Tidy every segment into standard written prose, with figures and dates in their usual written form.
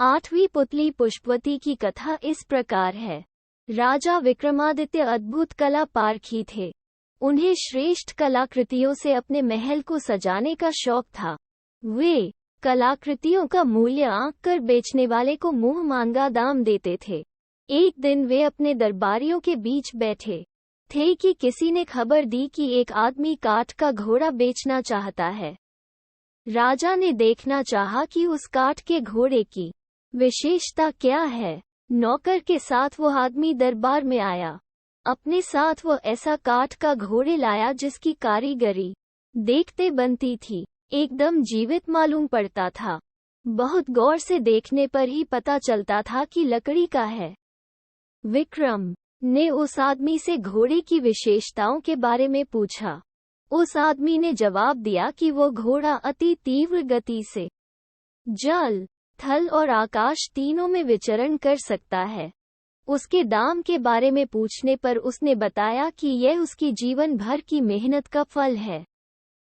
आठवीं पुतली पुष्पवती की कथा इस प्रकार है। राजा विक्रमादित्य अद्भुत कला पारखी थे। उन्हें श्रेष्ठ कलाकृतियों से अपने महल को सजाने का शौक था। वे कलाकृतियों का मूल्य आंक कर बेचने वाले को मुंह मांगा दाम देते थे। एक दिन वे अपने दरबारियों के बीच बैठे थे कि किसी ने खबर दी कि एक आदमी काठ का घोड़ा बेचना चाहता है। राजा ने देखना चाहा कि उस काठ के घोड़े की विशेषता क्या है। नौकर के साथ वो आदमी दरबार में आया। अपने साथ वो ऐसा काठ का घोड़े लाया जिसकी कारीगरी देखते बनती थी एकदम जीवित मालूम पड़ता था। बहुत गौर से देखने पर ही पता चलता था कि लकड़ी का है। विक्रम ने उस आदमी से घोड़े की विशेषताओं के बारे में पूछा। उस आदमी ने जवाब दिया कि वो घोड़ा अति तीव्र गति से जल, थल और आकाश तीनों में विचरण कर सकता है। उसके दाम के बारे में पूछने पर उसने बताया कि यह उसकी जीवन भर की मेहनत का फल है,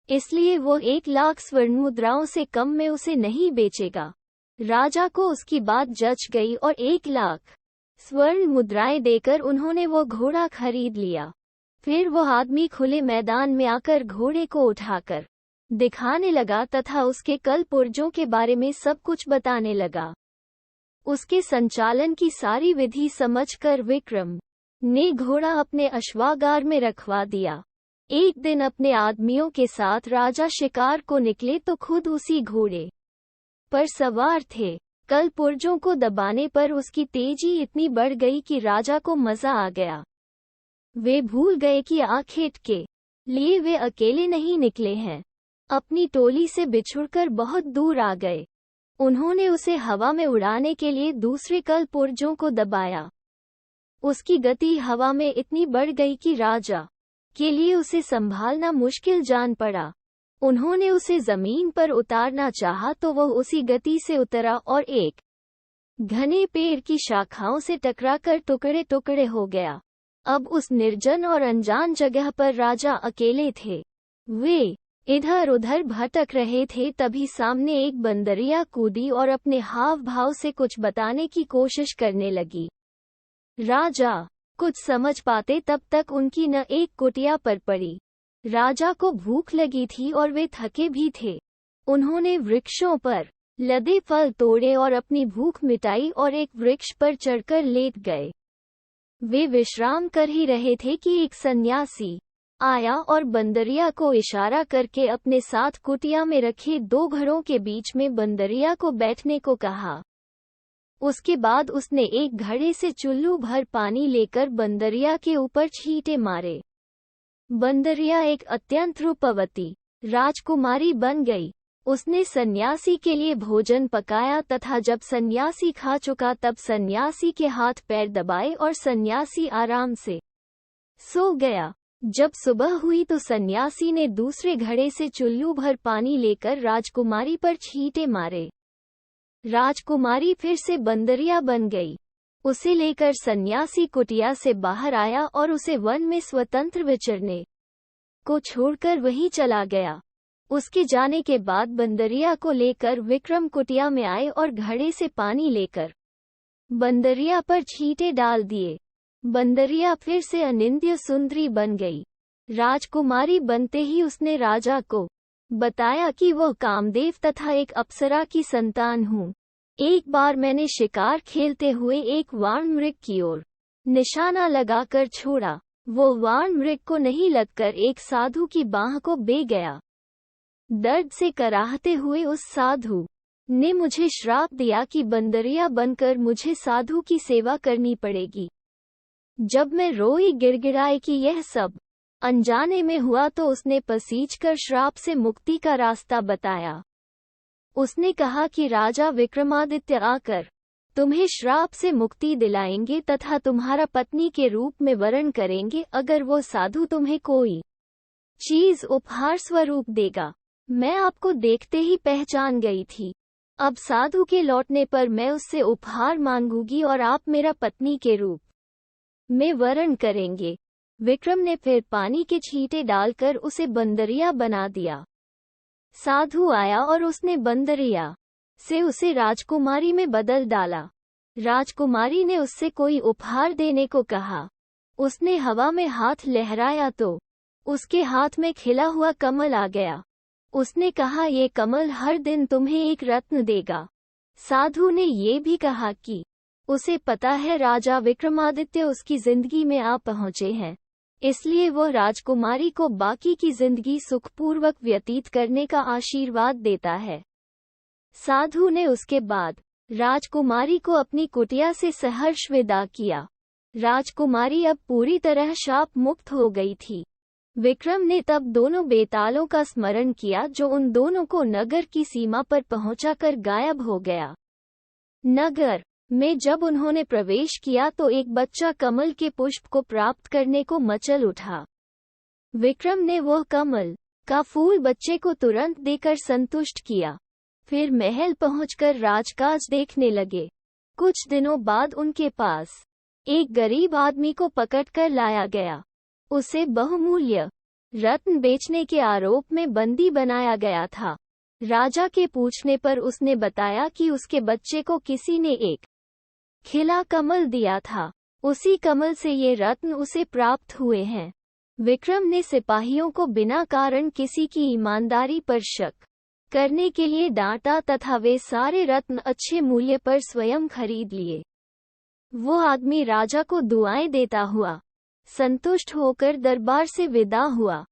इसलिए वो 1,00,000 स्वर्ण मुद्राओं से कम में उसे नहीं बेचेगा। राजा को उसकी बात जच गई और 1,00,000 स्वर्ण मुद्राएं देकर उन्होंने वो घोड़ा खरीद लिया। फिर वो आदमी खुले मैदान में आकर घोड़े को उठाकर दिखाने लगा तथा उसके कल पुर्जों के बारे में सब कुछ बताने लगा। उसके संचालन की सारी विधि समझकर विक्रम ने घोड़ा अपने अश्वागार में रखवा दिया। एक दिन अपने आदमियों के साथ राजा शिकार को निकले तो खुद उसी घोड़े पर सवार थे। कल पुर्जों को दबाने पर उसकी तेजी इतनी बढ़ गई कि राजा को मजा आ गया। वे भूल गए कि आखिर के लिए वे अकेले नहीं निकले हैं। अपनी टोली से बिछुड़कर बहुत दूर आ गए। उन्होंने उसे हवा में उड़ाने के लिए दूसरे कल पुर्जों को दबाया। उसकी गति हवा में इतनी बढ़ गई कि राजा के लिए उसे संभालना मुश्किल जान पड़ा। उन्होंने उसे जमीन पर उतारना चाहा तो वह उसी गति से उतरा और एक घने पेड़ की शाखाओं से टकराकर टुकड़े टुकड़े हो गया। अब उस निर्जन और अनजान जगह पर राजा अकेले थे। वे इधर उधर भटक रहे थे, तभी सामने एक बंदरिया कूदी और अपने हाव भाव से कुछ बताने की कोशिश करने लगी। राजा कुछ समझ पाते तब तक उनकी न एक कुटिया पर पड़ी। राजा को भूख लगी थी और वे थके भी थे। उन्होंने वृक्षों पर लदे फल तोड़े और अपनी भूख मिटाई और एक वृक्ष पर चढ़कर लेट गए। वे विश्राम कर ही रहे थे कि एक सन्यासी आया और बंदरिया को इशारा करके अपने साथ कुटिया में रखे 2 घड़ों के बीच में बंदरिया को बैठने को कहा। उसके बाद उसने एक घड़े से चुल्लू भर पानी लेकर बंदरिया के ऊपर छींटे मारे। बंदरिया एक अत्यंत रूपवती राजकुमारी बन गई। उसने सन्यासी के लिए भोजन पकाया तथा जब सन्यासी खा चुका तब सन्यासी के हाथ पैर दबाए और सन्यासी आराम से सो गया। जब सुबह हुई तो सन्यासी ने दूसरे घड़े से चुल्लू भर पानी लेकर राजकुमारी पर छींटे मारे। राजकुमारी फिर से बंदरिया बन गई। उसे लेकर सन्यासी कुटिया से बाहर आया और उसे वन में स्वतंत्र विचरने को छोड़कर वहीं चला गया। उसके जाने के बाद बंदरिया को लेकर विक्रम कुटिया में आए और घड़े से पानी लेकर बंदरिया पर छींटे डाल दिए। बंदरिया फिर से अनिंद्य सुंदरी बन गई। राजकुमारी बनते ही उसने राजा को बताया कि वह कामदेव तथा एक अप्सरा की संतान हूँ। एक बार मैंने शिकार खेलते हुए एक वाण मृग की ओर निशाना लगाकर छोड़ा। वो वाण मृग को नहीं लगकर एक साधु की बाह को बे गया। दर्द से कराहते हुए उस साधु ने मुझे श्राप दिया कि बंदरिया बनकर मुझे साधु की सेवा करनी पड़ेगी। जब मैं रोई गिड़गिड़ाई कि यह सब अनजाने में हुआ तो उसने पसीजकर श्राप से मुक्ति का रास्ता बताया। उसने कहा कि राजा विक्रमादित्य आकर तुम्हें श्राप से मुक्ति दिलाएंगे तथा तुम्हारा पत्नी के रूप में वरण करेंगे अगर वो साधु तुम्हें कोई चीज उपहार स्वरूप देगा। मैं आपको देखते ही पहचान गई थी। अब साधु के लौटने पर मैं उससे उपहार मांगूंगी और आप मेरा पत्नी के रूप में वरण करेंगे। विक्रम ने फिर पानी के छींटे डालकर उसे बंदरिया बना दिया। साधु आया और उसने बंदरिया से उसे राजकुमारी में बदल डाला। राजकुमारी ने उससे कोई उपहार देने को कहा। उसने हवा में हाथ लहराया तो उसके हाथ में खिला हुआ कमल आ गया। उसने कहा, ये कमल हर दिन तुम्हें एक रत्न देगा। साधु ने ये भी कहा कि उसे पता है राजा विक्रमादित्य उसकी जिंदगी में आ पहुंचे हैं, इसलिए वो राजकुमारी को बाकी की जिंदगी सुखपूर्वक व्यतीत करने का आशीर्वाद देता है। साधु ने उसके बाद राजकुमारी को अपनी कुटिया से सहर्ष विदा किया। राजकुमारी अब पूरी तरह शाप मुक्त हो गई थी। विक्रम ने तब दोनों बेतालों का स्मरण किया जो उन दोनों को नगर की सीमा पर पहुंचाकर गायब हो गया। नगर में जब उन्होंने प्रवेश किया तो एक बच्चा कमल के पुष्प को प्राप्त करने को मचल उठा। विक्रम ने वह कमल का फूल बच्चे को तुरंत देकर संतुष्ट किया। फिर महल पहुंचकर राजकाज देखने लगे। कुछ दिनों बाद उनके पास एक गरीब आदमी को पकड़कर लाया गया। उसे बहुमूल्य रत्न बेचने के आरोप में बंदी बनाया गया था। राजा के पूछने पर उसने बताया कि उसके बच्चे को किसी ने एक खिला कमल दिया था। उसी कमल से ये रत्न उसे प्राप्त हुए हैं। विक्रम ने सिपाहियों को बिना कारण किसी की ईमानदारी पर शक करने के लिए डांटा तथा वे सारे रत्न अच्छे मूल्य पर स्वयं खरीद लिए। वो आदमी राजा को दुआएं देता हुआ संतुष्ट होकर दरबार से विदा हुआ।